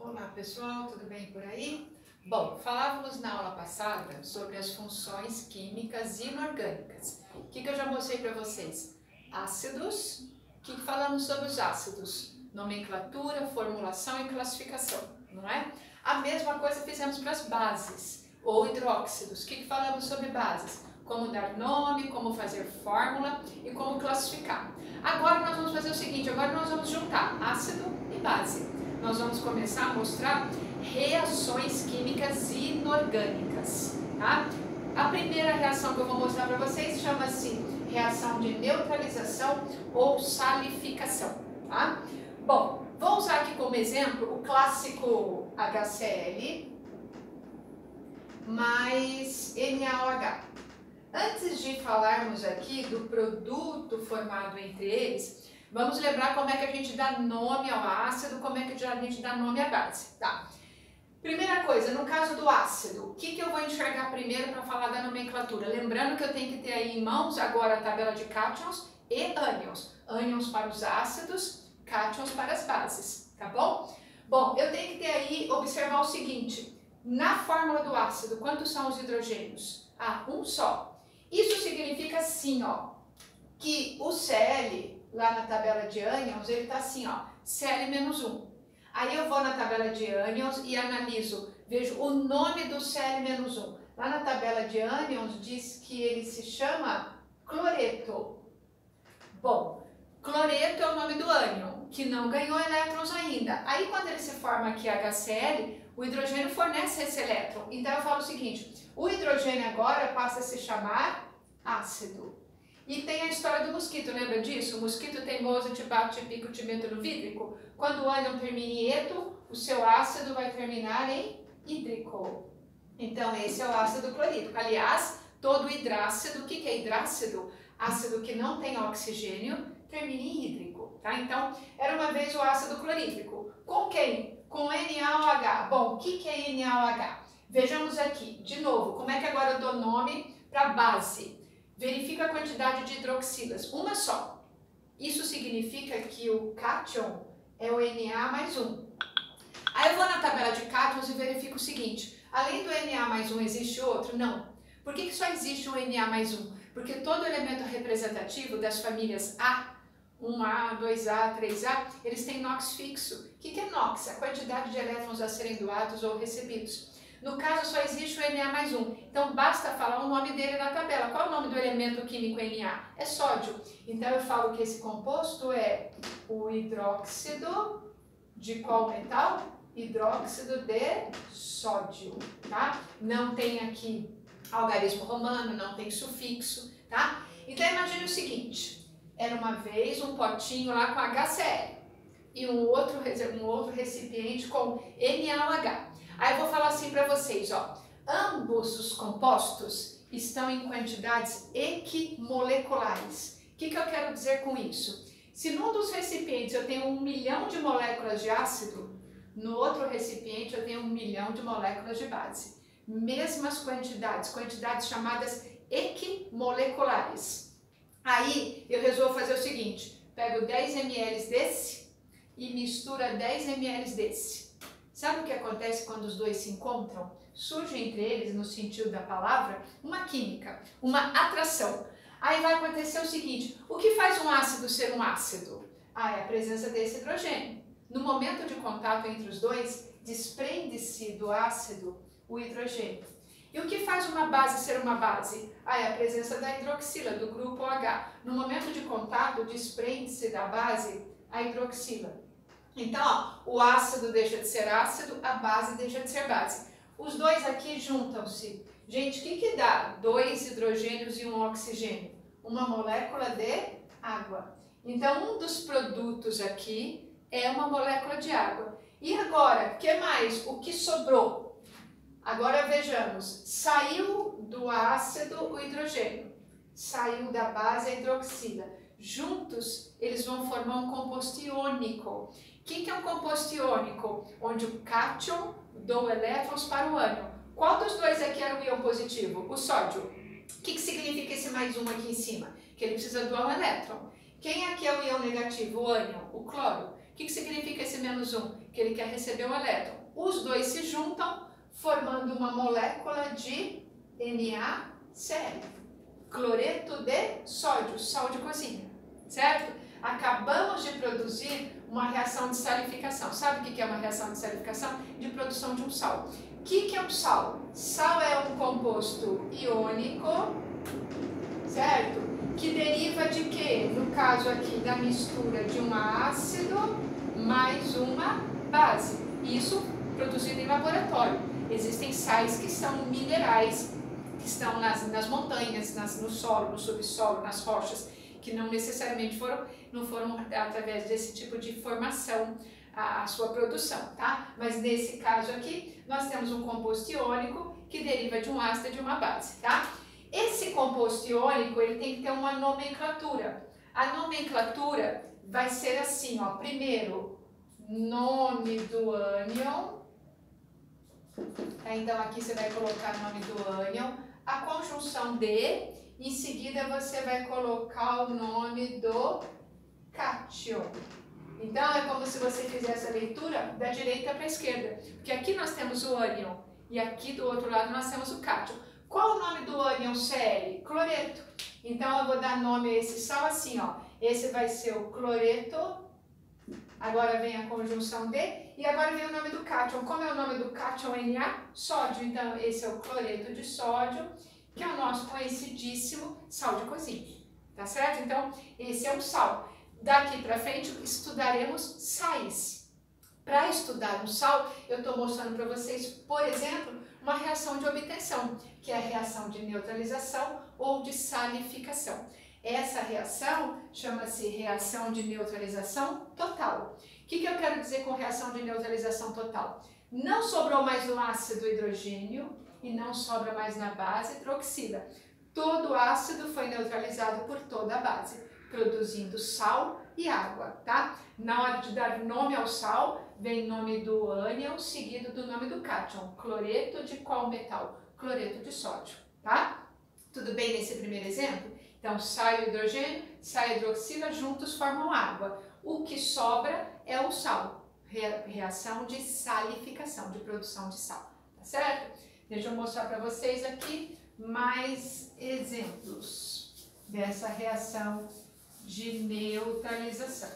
Olá pessoal, tudo bem por aí? Bom, falávamos na aula passada sobre as funções químicas inorgânicas. O que eu já mostrei para vocês? Ácidos. O que falamos sobre os ácidos? Nomenclatura, formulação e classificação, não é? A mesma coisa fizemos para as bases, ou hidróxidos. O que falamos sobre bases? Como dar nome, como fazer fórmula e como classificar. Agora nós vamos fazer o seguinte, agora nós vamos juntar ácido e base. Nós vamos começar a mostrar reações químicas inorgânicas, tá? A primeira reação que eu vou mostrar para vocês chama-se reação de neutralização ou salificação, tá? Bom, vou usar aqui como exemplo o clássico HCl mais NaOH. Antes de falarmos aqui do produto formado entre eles, vamos lembrar como é que a gente dá nome ao ácido, como é que a gente dá nome à base, tá? Primeira coisa, no caso do ácido, o que eu vou enxergar primeiro para falar da nomenclatura? Lembrando que eu tenho que ter aí em mãos agora a tabela de cátions e ânions. Ânions para os ácidos, cátions para as bases, tá bom? Bom, eu tenho que ter aí, observar o seguinte, na fórmula do ácido, quantos são os hidrogênios? Ah, um só. Isso significa assim, ó, que o Cl, lá na tabela de ânions, ele está assim, ó, Cl-1. Aí eu vou na tabela de ânions e analiso, vejo o nome do Cl-1. Lá na tabela de ânions diz que ele se chama cloreto. Bom, cloreto é o nome do ânion, que não ganhou elétrons ainda. Aí quando ele se forma aqui HCl, o hidrogênio fornece esse elétron. Então eu falo o seguinte, o hidrogênio agora passa a se chamar ácido. E tem a história do mosquito, lembra disso? O mosquito teimoso te bate, te pica, te mete no vítrico. Quando o ânion termina em eto, o seu ácido vai terminar em hídrico. Então esse é o ácido clorídrico. Aliás, todo hidrácido, o que é hidrácido? Ácido que não tem oxigênio, termina em hídrico. Tá? Então, era uma vez o ácido clorídrico. Com quem? Com NaOH. Bom, o que é NaOH? Vejamos aqui, de novo, como é que agora eu dou nome para base? Verifica a quantidade de hidroxilas, uma só. Isso significa que o cátion é o Na mais 1. Aí eu vou na tabela de cátions e verifico o seguinte, além do Na mais 1 existe outro? Não. Por que só existe o Na mais 1? Porque todo elemento representativo das famílias A, 1A, 2A, 3A, eles têm NOx fixo. O que é NOx? A quantidade de elétrons a serem doados ou recebidos. No caso, só existe o Na mais 1. Então, basta falar o nome dele na tabela. Qual é o nome do elemento químico Na? É sódio. Então, eu falo que esse composto é o hidróxido de qual metal? Hidróxido de sódio, tá? Não tem aqui algarismo romano, não tem sufixo, tá? Então, imagine o seguinte. Era uma vez um potinho lá com HCl e um outro recipiente com NaOH. Aí eu vou falar assim para vocês, ó, ambos os compostos estão em quantidades equimoleculares. O que eu quero dizer com isso? Se num dos recipientes eu tenho 1 milhão de moléculas de ácido, no outro recipiente eu tenho 1 milhão de moléculas de base. Mesmas quantidades, quantidades chamadas equimoleculares. Aí eu resolvo fazer o seguinte, pego 10 ml desse e mistura 10 ml desse. Sabe o que acontece quando os dois se encontram? Surge entre eles, no sentido da palavra, uma química, uma atração. Aí vai acontecer o seguinte, o que faz um ácido ser um ácido? Ah, é a presença desse hidrogênio. No momento de contato entre os dois, desprende-se do ácido o hidrogênio. E o que faz uma base ser uma base? Ah, é a presença da hidroxila, do grupo OH. No momento de contato, desprende-se da base a hidroxila. Então, ó, o ácido deixa de ser ácido, a base deixa de ser base. Os dois aqui juntam-se. Gente, o que dá 2 hidrogênios e 1 oxigênio? Uma molécula de água. Então, um dos produtos aqui é uma molécula de água. E agora, o que mais? O que sobrou? Agora vejamos, saiu do ácido o hidrogênio, saiu da base a hidroxila. Juntos, eles vão formar um composto iônico. O que é um composto iônico? Onde o cátion doa elétrons para o ânion. Qual dos dois aqui era o íon positivo? O sódio. O que significa esse mais um aqui em cima? Que ele precisa doar um elétron. Quem aqui é o íon negativo? O ânion, o cloro. O que significa esse menos 1? Que ele quer receber um elétron. Os dois se juntam, formando uma molécula de NaCl, cloreto de sódio, sal de cozinha, certo? Acabamos de produzir uma reação de salificação. Sabe o que é uma reação de salificação? De produção de um sal. O que é um sal? Sal é um composto iônico, certo? Que deriva de quê? No caso aqui da mistura de um ácido mais uma base. Isso produzido em laboratório. Existem sais que são minerais, que estão nas montanhas, no solo, no subsolo, nas rochas, que não necessariamente não foram através desse tipo de formação a sua produção, tá? Mas nesse caso aqui, nós temos um composto iônico que deriva de um ácido e de uma base, tá? Esse composto iônico, ele tem que ter uma nomenclatura. A nomenclatura vai ser assim, ó, primeiro, nome do ânion. Então aqui você vai colocar o nome do ânion, a conjunção de, em seguida você vai colocar o nome do cátion. Então é como se você fizesse a leitura da direita para a esquerda, porque aqui nós temos o ânion e aqui do outro lado nós temos o cátion. Qual o nome do ânion Cl? Cloreto. Então eu vou dar nome a esse sal assim, ó. Esse vai ser o cloreto. Agora vem a conjunção de, e agora vem o nome do cátion. Como é o nome do cátion Na? Sódio. Então esse é o cloreto de sódio, que é o nosso conhecidíssimo sal de cozinha. Tá certo? Então esse é um sal. Daqui para frente estudaremos sais. Para estudar um sal, eu estou mostrando para vocês, por exemplo, uma reação de obtenção, que é a reação de neutralização ou de salificação. Essa reação chama-se reação de neutralização total. O que eu quero dizer com reação de neutralização total? Não sobrou mais no ácido hidrogênio e não sobra mais na base hidroxila. Todo o ácido foi neutralizado por toda a base, produzindo sal e água, tá? Na hora de dar nome ao sal, vem nome do ânion seguido do nome do cátion. Cloreto de qual metal? Cloreto de sódio, tá? Tudo bem nesse primeiro exemplo? Então, sal e hidrogênio, sal e hidroxila juntos formam água. O que sobra é o sal, reação de salificação, de produção de sal, tá certo? Deixa eu mostrar para vocês aqui mais exemplos dessa reação de neutralização.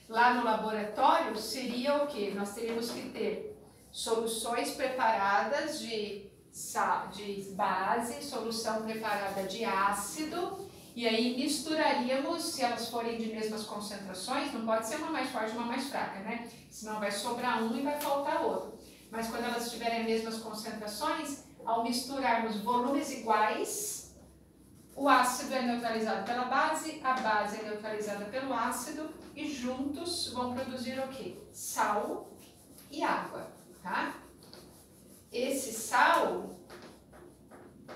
Lá no laboratório seria o que? Nós teríamos que ter soluções preparadas de base, solução preparada de ácido, e aí misturaríamos, se elas forem de mesmas concentrações, não pode ser uma mais forte e uma mais fraca, né? Senão vai sobrar um e vai faltar outro. Mas quando elas tiverem as mesmas concentrações, ao misturarmos volumes iguais, o ácido é neutralizado pela base, a base é neutralizada pelo ácido e juntos vão produzir o quê? Sal e água, tá? Esse sal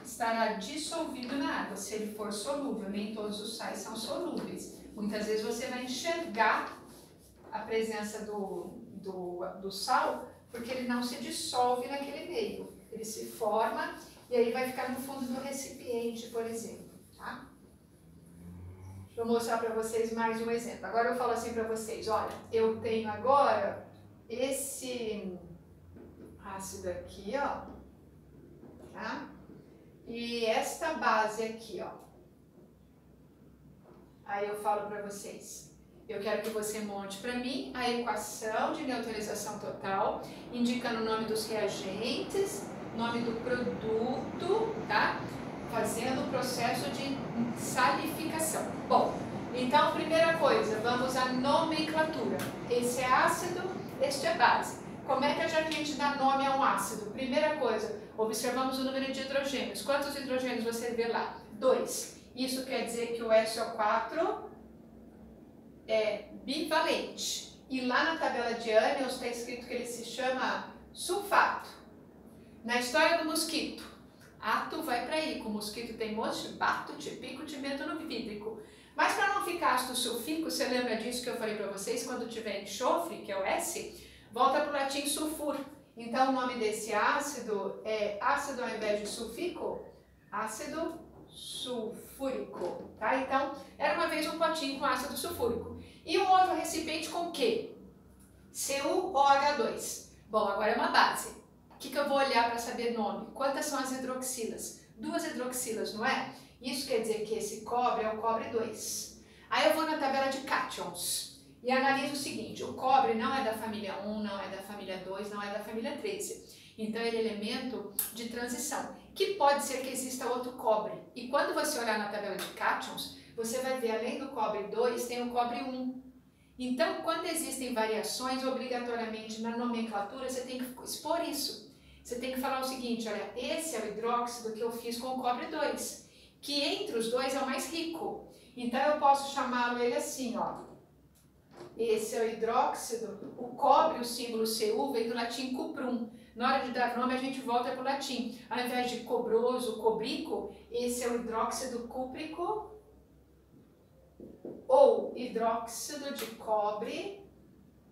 estará dissolvido na água, se ele for solúvel. Nem todos os sais são solúveis. Muitas vezes você vai enxergar a presença do sal, porque ele não se dissolve naquele meio. Ele se forma e aí vai ficar no fundo do recipiente, por exemplo, tá? Deixa eu mostrar para vocês mais um exemplo. Agora eu falo assim para vocês, olha, eu tenho agora esse ácido aqui, ó, tá? E esta base aqui, ó. Aí eu falo para vocês, eu quero que você monte para mim a equação de neutralização total, indicando o nome dos reagentes, nome do produto, tá? Fazendo o processo de salificação. Bom, então, primeira coisa, vamos à nomenclatura. Esse é ácido, este é base. Como é que a gente dá nome a um ácido? Primeira coisa, observamos o número de hidrogênios. Quantos hidrogênios você vê lá? 2. Isso quer dizer que o SO4 é bivalente. E lá na tabela de ânions está escrito que ele se chama sulfato. Na história do mosquito, ato vai para aí, com o mosquito tem moço, bato, tipico, timétono vídrico. Mas para não ficar ácido sulfírico, você lembra disso que eu falei para vocês? Quando tiver enxofre, que é o S, volta para o latim sulfuro. Então o nome desse ácido é ácido ao invés de sulfírico, ácido sulfúrico, tá? Então, era uma vez um potinho com ácido sulfúrico. E um outro recipiente com o quê? Cu ou H2? Bom, agora é uma base. O que eu vou olhar para saber nome? Quantas são as hidroxilas? 2 hidroxilas, não é? Isso quer dizer que esse cobre é o cobre 2. Aí eu vou na tabela de cátions e analiso o seguinte: o cobre não é da família 1, não é da família 2, não é da família 13. Então ele é elemento de transição, que pode ser que exista outro cobre. E quando você olhar na tabela de cátions, você vai ver, além do cobre 2, tem o cobre 1. Então, quando existem variações, obrigatoriamente na nomenclatura, você tem que expor isso. Você tem que falar o seguinte: olha, esse é o hidróxido que eu fiz com o cobre 2, que entre os dois é o mais rico. Então, eu posso chamá-lo ele assim, ó. Esse é o hidróxido, o cobre, o símbolo Cu, vem do latim cuprum. Na hora de dar nome, a gente volta para o latim. Ao invés de cobroso, cobrico, esse é o hidróxido cúprico ou hidróxido de cobre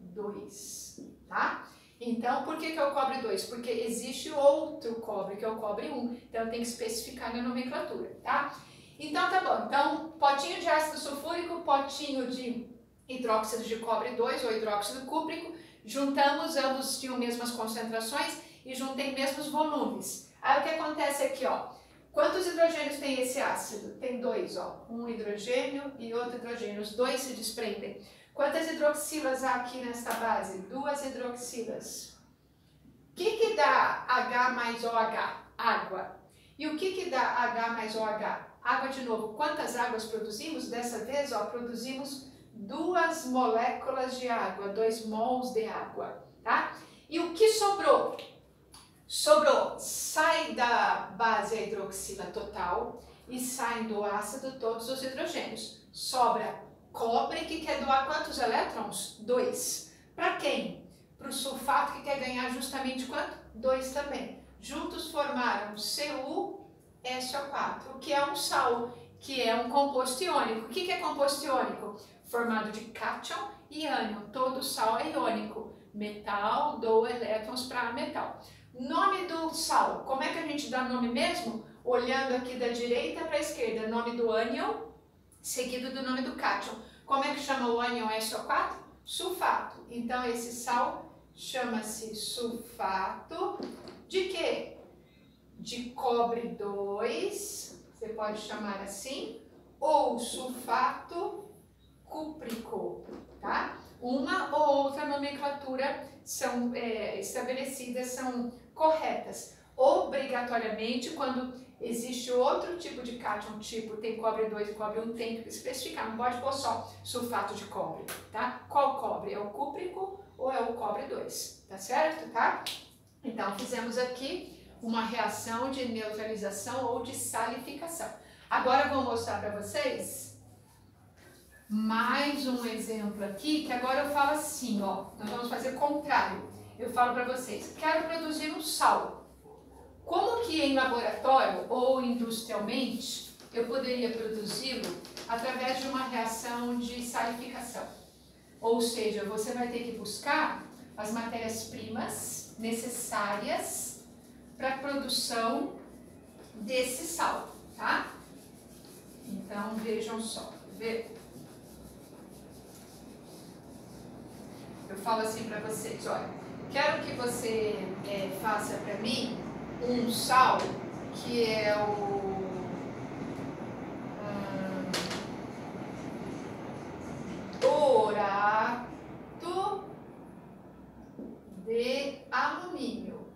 2, tá? Então, por que é o cobre 2? Porque existe outro cobre, que é o cobre 1. Então, tem que especificar na nomenclatura, tá? Então, tá bom. Então, potinho de ácido sulfúrico, potinho de hidróxido de cobre 2 ou hidróxido cúprico, juntamos, ambos tinham mesmas concentrações e juntei mesmos volumes. Aí o que acontece aqui, ó? Quantos hidrogênios tem esse ácido? Tem 2, ó. Um hidrogênio e outro hidrogênio. Os dois se desprendem. Quantas hidroxilas há aqui nesta base? 2 hidroxilas. O que dá H mais OH? Água. E o que dá H mais OH? Água de novo. Quantas águas produzimos? Dessa vez, ó, produzimos 2 moléculas de água, 2 mols de água, tá? E o que sobrou? Sobrou, sai da base a hidroxila total e saem do ácido todos os hidrogênios. Sobra cobre, que quer doar quantos elétrons? 2. Para quem? Para o sulfato, que quer ganhar justamente quanto? 2 também. Juntos formaram CuSO4, que é um sal, que é um composto iônico. O que é composto iônico? Formado de cátion e ânion. Todo sal é iônico. Metal doa elétrons para metal. Nome do sal. Como é que a gente dá nome mesmo? Olhando aqui da direita para a esquerda. Nome do ânion, seguido do nome do cátion. Como é que chama o ânion SO4? Sulfato. Então esse sal chama-se sulfato de quê? De cobre 2, você pode chamar assim, ou sulfato cúprico, tá? Uma ou outra nomenclatura são estabelecidas, são corretas. Obrigatoriamente, quando existe outro tipo de cátion, tipo tem cobre 2 e cobre 1, tem que especificar, não pode pôr só sulfato de cobre, tá? Qual cobre? É o cúprico ou é o cobre 2, tá certo, tá? Então, fizemos aqui uma reação de neutralização ou de salificação. Agora eu vou mostrar para vocês mais um exemplo aqui, que agora eu falo assim, ó, nós vamos fazer o contrário. Eu falo para vocês, quero produzir um sal. Como que em laboratório ou industrialmente eu poderia produzi-lo através de uma reação de salificação? Ou seja, você vai ter que buscar as matérias-primas necessárias para a produção desse sal, tá? Então, vejam só. Eu falo assim para vocês, olha, quero que você faça para mim um sal que é o borato de alumínio.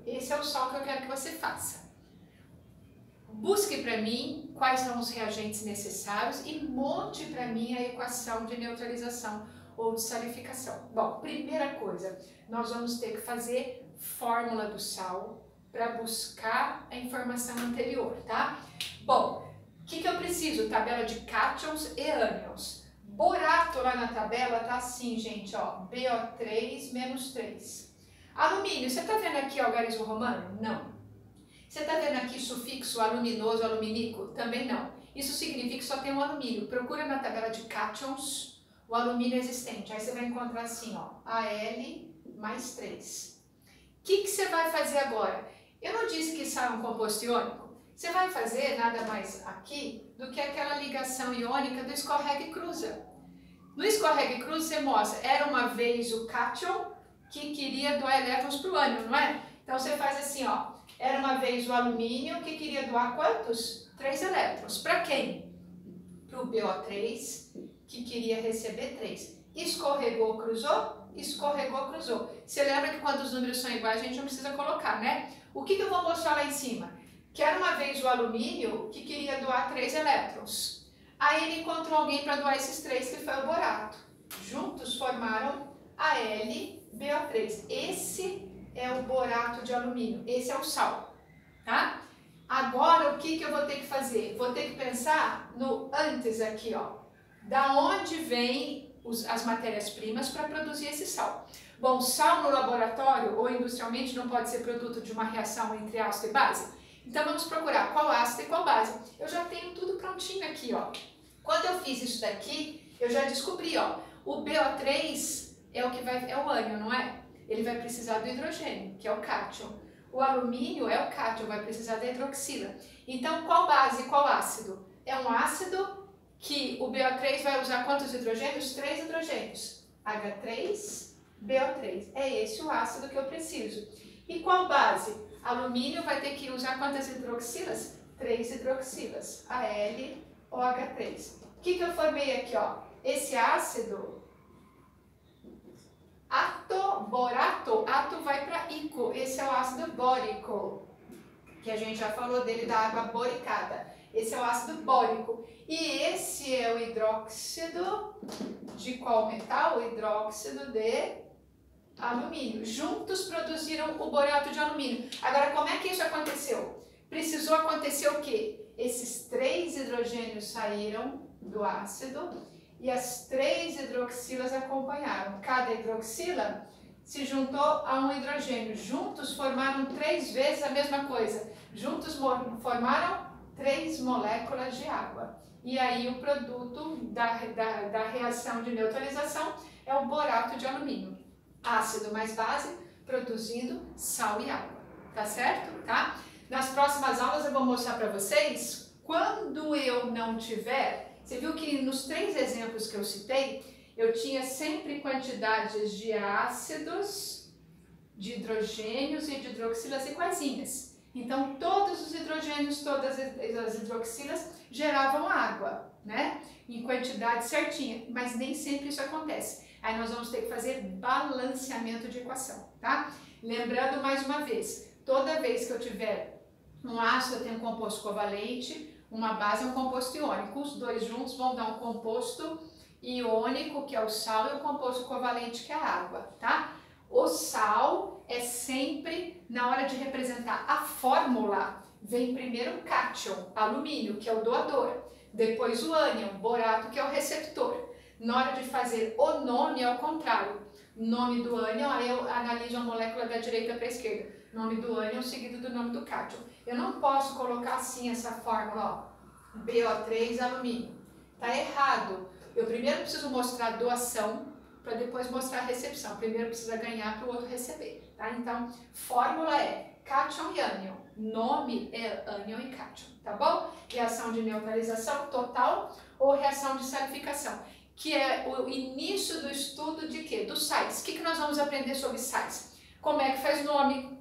Esse é o sal que eu quero que você faça. Busque para mim quais são os reagentes necessários e monte para mim a equação de neutralização ou de salificação. Bom, primeira coisa, nós vamos ter que fazer fórmula do sal para buscar a informação anterior, tá? Bom, o que eu preciso? Tabela de cátions e ânions. Borato lá na tabela tá assim, gente, ó, BO3 menos 3. Alumínio, você tá vendo aqui algarismo romano? Não. Você tá vendo aqui sufixo aluminoso, alumínico? Também não. Isso significa que só tem um alumínio. Procura na tabela de cátions o alumínio existente. Aí você vai encontrar assim, ó, Al mais 3. O que você vai fazer agora? Eu não disse que sal é um composto iônico? Você vai fazer nada mais aqui do que aquela ligação iônica do escorrega e cruza. No escorrega e cruz você mostra, era uma vez o cátion que queria doar elétrons para o ânion, não é? Então você faz assim, ó, era uma vez o alumínio que queria doar quantos? 3 elétrons. Para quem? Para o BO3 que queria receber 3. Escorregou, cruzou? Escorregou, cruzou. Você lembra que quando os números são iguais a gente não precisa colocar, né? O que eu vou mostrar lá em cima? Que era uma vez o alumínio que queria doar 3 elétrons. Aí ele encontrou alguém para doar esses 3, que foi o borato. Juntos formaram a LBO3. Esse é o borato de alumínio, esse é o sal, tá? Agora o que eu vou ter que fazer? Vou ter que pensar no antes aqui, ó. Da onde vem as matérias-primas para produzir esse sal? Bom, sal no laboratório ou industrialmente não pode ser produto de uma reação entre ácido e base? Então vamos procurar qual ácido e qual base. Eu já tenho tudo prontinho aqui, ó. Quando eu fiz isso daqui, eu já descobri, ó, o BO3 é o ânion, não é? Ele vai precisar do hidrogênio, que é o cátion. O alumínio é o cátion, vai precisar da hidroxila. Então, qual base e qual ácido? É um ácido que o BO3 vai usar quantos hidrogênios? 3 hidrogênios. H3BO3. É esse o ácido que eu preciso. E qual base? Alumínio vai ter que usar quantas hidroxilas? 3 hidroxilas. AlOH3. O que eu formei aqui, ó? Esse ácido, borato, ato vai para ico. Esse é o ácido bórico, que a gente já falou dele, da água boricada. Esse é o ácido bórico. E esse é o hidróxido de qual metal? O hidróxido de alumínio. Juntos produziram o borato de alumínio. Agora, como é que isso aconteceu? Precisou acontecer o quê? Esses 3 hidrogênios saíram do ácido e as 3 hidroxilas acompanharam. Cada hidroxila se juntou a um hidrogênio. Juntos formaram 3 vezes a mesma coisa. Juntos formaram 3 moléculas de água. E aí o produto da reação de neutralização é o borato de alumínio. Ácido mais base produzindo sal e água. Tá certo? Tá? Nas próximas aulas eu vou mostrar para vocês, quando eu não tiver... Você viu que nos 3 exemplos que eu citei, eu tinha sempre quantidades de ácidos, de hidrogênios e de hidroxilas iguaizinhas. Então, todos os hidrogênios, todas as hidroxilas geravam água, né? Em quantidade certinha, mas nem sempre isso acontece. Aí nós vamos ter que fazer balanceamento de equação, tá? Lembrando mais uma vez, toda vez que eu tiver um ácido, eu tenho um composto covalente, uma base é um composto iônico. Os dois juntos vão dar um composto iônico, que é o sal, e o composto covalente, que é a água, tá? O sal é sempre, na hora de representar a fórmula, vem primeiro o cátion, alumínio, que é o doador, depois o ânion, borato, que é o receptor. Na hora de fazer o nome, é ao contrário. Nome do ânion, aí eu analiso a molécula da direita para a esquerda. Nome do ânion seguido do nome do cátion. Eu não posso colocar assim essa fórmula, ó, BO3 alumínio. Tá errado. Eu primeiro preciso mostrar a doação para depois mostrar a recepção. Primeiro precisa ganhar para o outro receber, tá? Então, fórmula é cátion e ânion. Nome é ânion e cátion, tá bom? Reação de neutralização total ou reação de salificação, que é o início do estudo de quê? Dos sais. O que nós vamos aprender sobre sais? Como é que faz nome,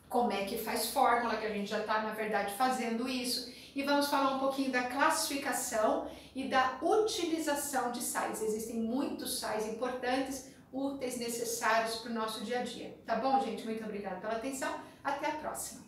como é que faz fórmula, que a gente já está, na verdade, fazendo isso. E vamos falar um pouquinho da classificação e da utilização de sais. Existem muitos sais importantes, úteis, necessários para o nosso dia a dia. Tá bom, gente? Muito obrigada pela atenção. Até a próxima.